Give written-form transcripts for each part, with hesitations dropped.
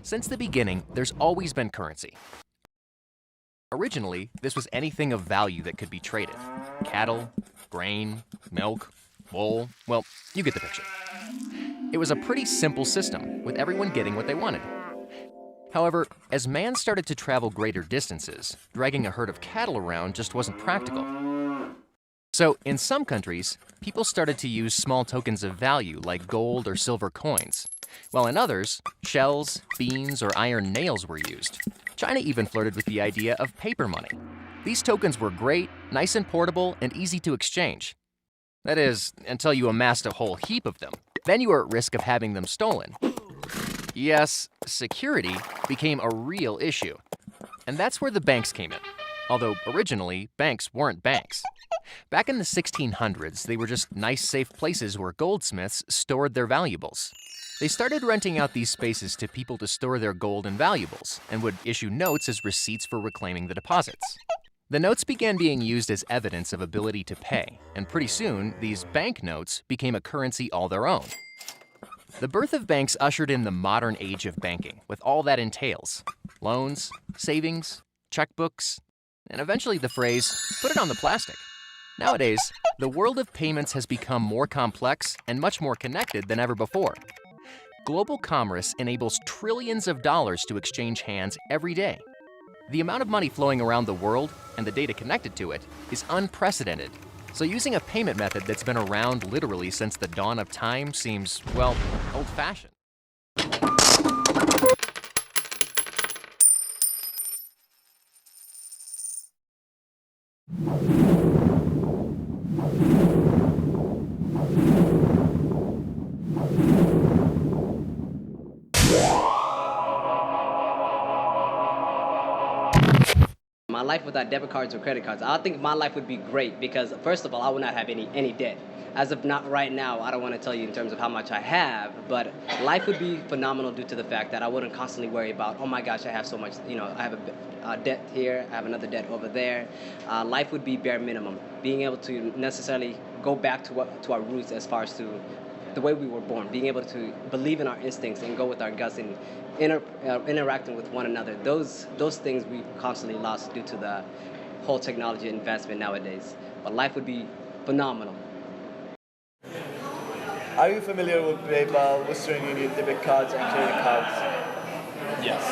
Since the beginning, there's always been currency. Originally, this was anything of value that could be traded. Cattle, grain, milk, wool, well, you get the picture. It was a pretty simple system, with everyone getting what they wanted. However, as man started to travel greater distances, dragging a herd of cattle around just wasn't practical. So, in some countries, people started to use small tokens of value like gold or silver coins, while in others, shells, beans, or iron nails were used. China even flirted with the idea of paper money. These tokens were great, nice and portable, and easy to exchange. That is, until you amassed a whole heap of them. Then you were at risk of having them stolen. Yes, security became a real issue. And that's where the banks came in. Although originally, banks weren't banks. Back in the 1600s, they were just nice, safe places where goldsmiths stored their valuables. They started renting out these spaces to people to store their gold and valuables, and would issue notes as receipts for reclaiming the deposits. The notes began being used as evidence of ability to pay, and pretty soon, these banknotes became a currency all their own. The birth of banks ushered in the modern age of banking, with all that entails: loans, savings, checkbooks, and eventually the phrase, "put it on the plastic." Nowadays, the world of payments has become more complex and much more connected than ever before. Global commerce enables trillions of dollars to exchange hands every day. The amount of money flowing around the world and the data connected to it is unprecedented. So using a payment method that's been around literally since the dawn of time seems, well, old-fashioned. My life without debit cards or credit cards, I think my life would be great because, first of all, I would not have any debt. As of not right now, I don't want to tell you in terms of how much I have, but life would be phenomenal due to the fact that I wouldn't constantly worry about, oh my gosh, I have so much, I have a debt here, I have another debt over there. Life would be bare minimum. Being able to necessarily go back to our roots as far as to the way we were born, being able to believe in our instincts and go with our guts and interacting with one another. Those things we've constantly lost due to the whole technology investment nowadays. But life would be phenomenal. Are you familiar with PayPal, Western Union, debit cards, and credit cards? Yes.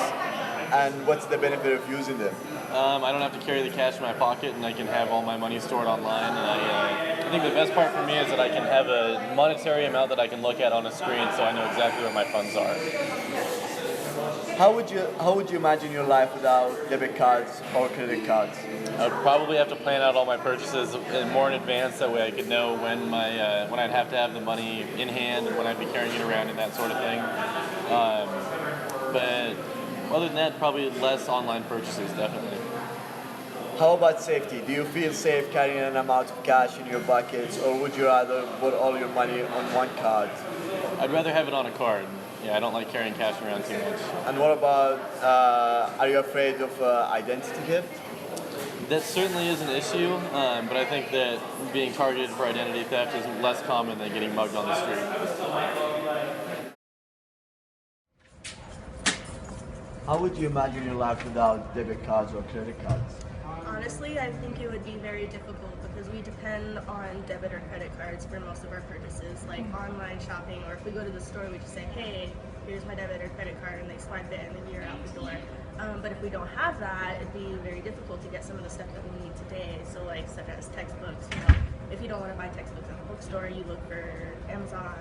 And what's the benefit of using them? I don't have to carry the cash in my pocket, and I can have all my money stored online. And I think the best part for me is that I can have a monetary amount that I can look at on a screen, so I know exactly where my funds are. How would you imagine your life without debit cards or credit cards? I would probably have to plan out all my purchases more in advance. That way, I could know when I'd have to have the money in hand and when I'd be carrying it around and that sort of thing. But other than that, probably less online purchases, definitely. How about safety? Do you feel safe carrying an amount of cash in your pockets, or would you rather put all your money on one card? I'd rather have it on a card. Yeah, I don't like carrying cash around too much. And what about, are you afraid of identity theft? That certainly is an issue, but I think that being targeted for identity theft is less common than getting mugged on the street. How would you imagine your life without debit cards or credit cards? Honestly, I think it would be very difficult because we depend on debit or credit cards for most of our purchases, like online shopping, or if we go to the store, we just say, hey, here's my debit or credit card, and they swipe it, and then you're out the door. But if we don't have that, it'd be very difficult to get some of the stuff that we need today. So like such as textbooks, if you don't want to buy textbooks at the bookstore, you look for Amazon,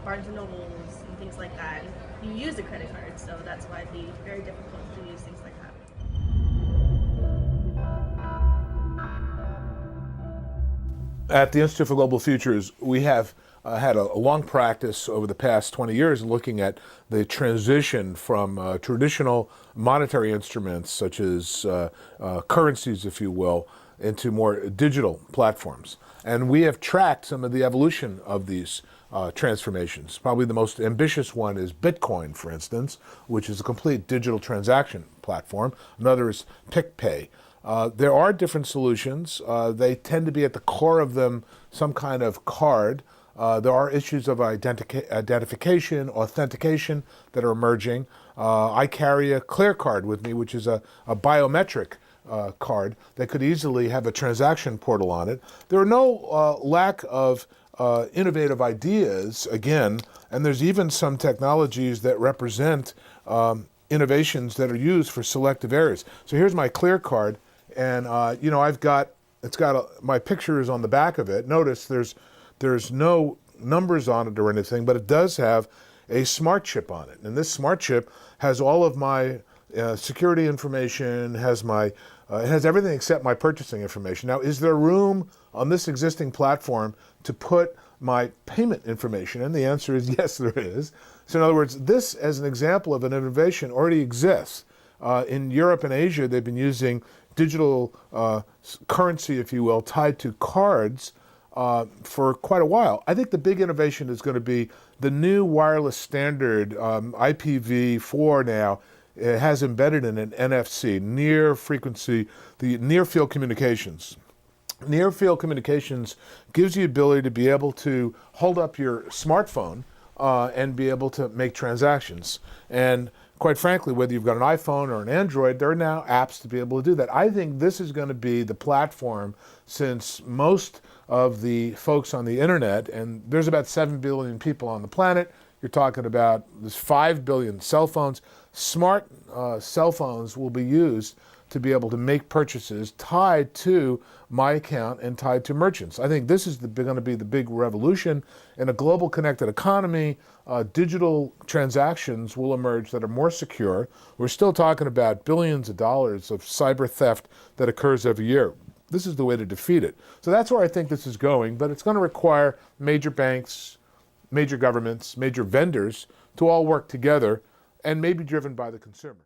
Barnes and Nobles and things like that. And you use a credit card, so that's why it'd be very difficult to use things like that. At the Institute for Global Futures, we have had a long practice over the past 20 years looking at the transition from traditional monetary instruments, such as currencies, if you will, into more digital platforms. And we have tracked some of the evolution of these transformations. Probably the most ambitious one is Bitcoin, for instance, which is a complete digital transaction platform. Another is PicPay. There are different solutions. They tend to be at the core of them some kind of card. There are issues of identification, authentication that are emerging. I carry a Clear card with me, which is a biometric card that could easily have a transaction portal on it. There are no lack of innovative ideas, again, and there's even some technologies that represent innovations that are used for selective areas. So here's my Clear card, and my picture is on the back of it. Notice there's no numbers on it or anything, but it does have a smart chip on it. And this smart chip has all of my security information, it has everything except my purchasing information. Now, is there room on this existing platform to put my payment information? And the answer is yes, there is. So in other words, this as an example of an innovation already exists. In Europe and Asia, they've been using digital currency, if you will, tied to cards for quite a while. I think the big innovation is going to be the new wireless standard, IPv4 now. It has embedded in an NFC, the near field communications. Near field communications gives you the ability to be able to hold up your smartphone and be able to make transactions. And quite frankly, whether you've got an iPhone or an Android, there are now apps to be able to do that. I think this is going to be the platform, since most of the folks on the internet, and there's about 7 billion people on the planet, you're talking about there's 5 billion cell phones. Smart cell phones will be used to be able to make purchases tied to my account and tied to merchants. I think this is going to be the big revolution. In a global connected economy, digital transactions will emerge that are more secure. We're still talking about billions of dollars of cyber theft that occurs every year. This is the way to defeat it. So that's where I think this is going, but it's going to require major banks, major governments, major vendors to all work together and maybe driven by the consumer.